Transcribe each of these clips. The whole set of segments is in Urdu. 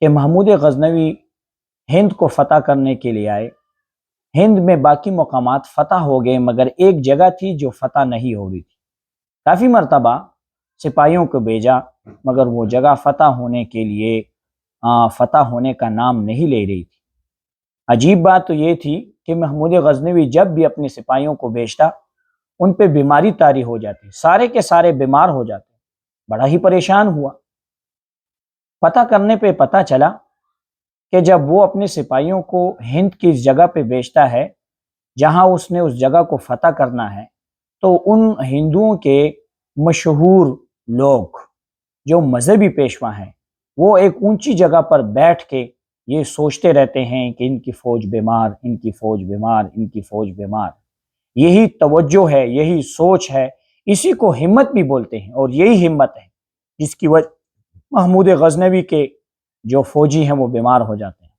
کہ محمود غزنوی ہند کو فتح کرنے کے لیے آئے۔ ہند میں باقی مقامات فتح ہو گئے مگر ایک جگہ تھی جو فتح نہیں ہو رہی تھی۔ کافی مرتبہ سپاہیوں کو بھیجا مگر وہ جگہ فتح ہونے کے لیے فتح ہونے کا نام نہیں لے رہی تھی۔ عجیب بات تو یہ تھی کہ محمود غزنوی جب بھی اپنے سپاہیوں کو بھیجتا ان پہ بیماری طاری ہو جاتی، سارے کے سارے بیمار ہو جاتے۔ بڑا ہی پریشان ہوا۔ پتہ کرنے پہ پتہ چلا کہ جب وہ اپنے سپاہیوں کو ہند کی اس جگہ پہ بھیجتا ہے جہاں اس نے اس جگہ کو فتح کرنا ہے، تو ان ہندوؤں کے مشہور لوگ جو مذہبی پیشوا ہیں وہ ایک اونچی جگہ پر بیٹھ کے یہ سوچتے رہتے ہیں کہ ان کی فوج بیمار، ان کی فوج بیمار، ان کی فوج بیمار۔ یہی توجہ ہے، یہی سوچ ہے، اسی کو ہمت بھی بولتے ہیں، اور یہی ہمت ہے جس کی وجہ محمود غزنوی کے جو فوجی ہیں وہ بیمار ہو جاتے ہیں۔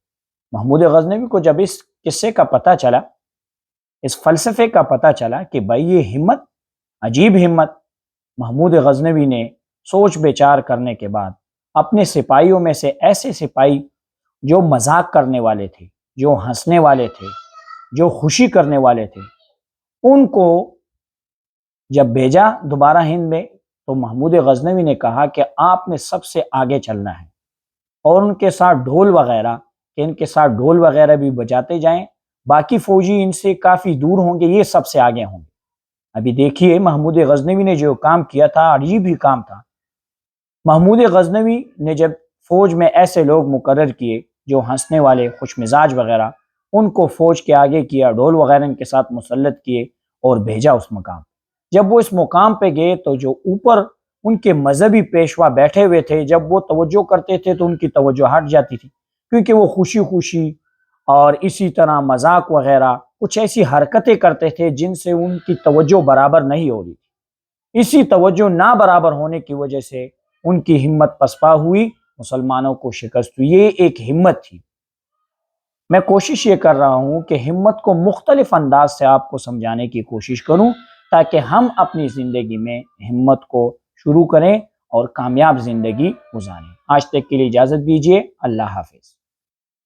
محمود غزنوی کو جب اس قصے کا پتہ چلا، اس فلسفے کا پتہ چلا کہ بھائی یہ ہمت، عجیب ہمت، محمود غزنوی نے سوچ بچار کرنے کے بعد اپنے سپاہیوں میں سے ایسے سپاہی جو مذاق کرنے والے تھے، جو ہنسنے والے تھے، جو خوشی کرنے والے تھے، ان کو جب بھیجا دوبارہ ہند میں، تو محمود غزنوی نے کہا کہ آپ نے سب سے آگے چلنا ہے، اور ان کے ساتھ ڈھول وغیرہ کہ ان کے ساتھ ڈھول وغیرہ بھی بجاتے جائیں، باقی فوجی ان سے کافی دور ہوں گے، یہ سب سے آگے ہوں گے۔ ابھی دیکھیے محمود غزنوی نے جو کام کیا تھا، عجیب ہی کام تھا۔ محمود غزنوی نے جب فوج میں ایسے لوگ مقرر کیے جو ہنسنے والے، خوش مزاج وغیرہ، ان کو فوج کے آگے کیا، ڈھول وغیرہ ان کے ساتھ مسلط کیے اور بھیجا اس مقام۔ جب وہ اس مقام پہ گئے تو جو اوپر ان کے مذہبی پیشوا بیٹھے ہوئے تھے، جب وہ توجہ کرتے تھے تو ان کی توجہ ہٹ جاتی تھی، کیونکہ وہ خوشی خوشی اور اسی طرح مذاق وغیرہ کچھ ایسی حرکتیں کرتے تھے جن سے ان کی توجہ برابر نہیں ہو رہی تھی۔ اسی توجہ نہ برابر ہونے کی وجہ سے ان کی ہمت پسپا ہوئی، مسلمانوں کو شکست ہوئی۔ یہ ایک ہمت تھی۔ میں کوشش یہ کر رہا ہوں کہ ہمت کو مختلف انداز سے آپ کو سمجھانے کی کوشش کروں تاکہ ہم اپنی زندگی میں ہمت کو شروع کریں اور کامیاب زندگی گزاریں۔ آج تک کے لیے اجازت دیجیے۔ اللہ حافظ۔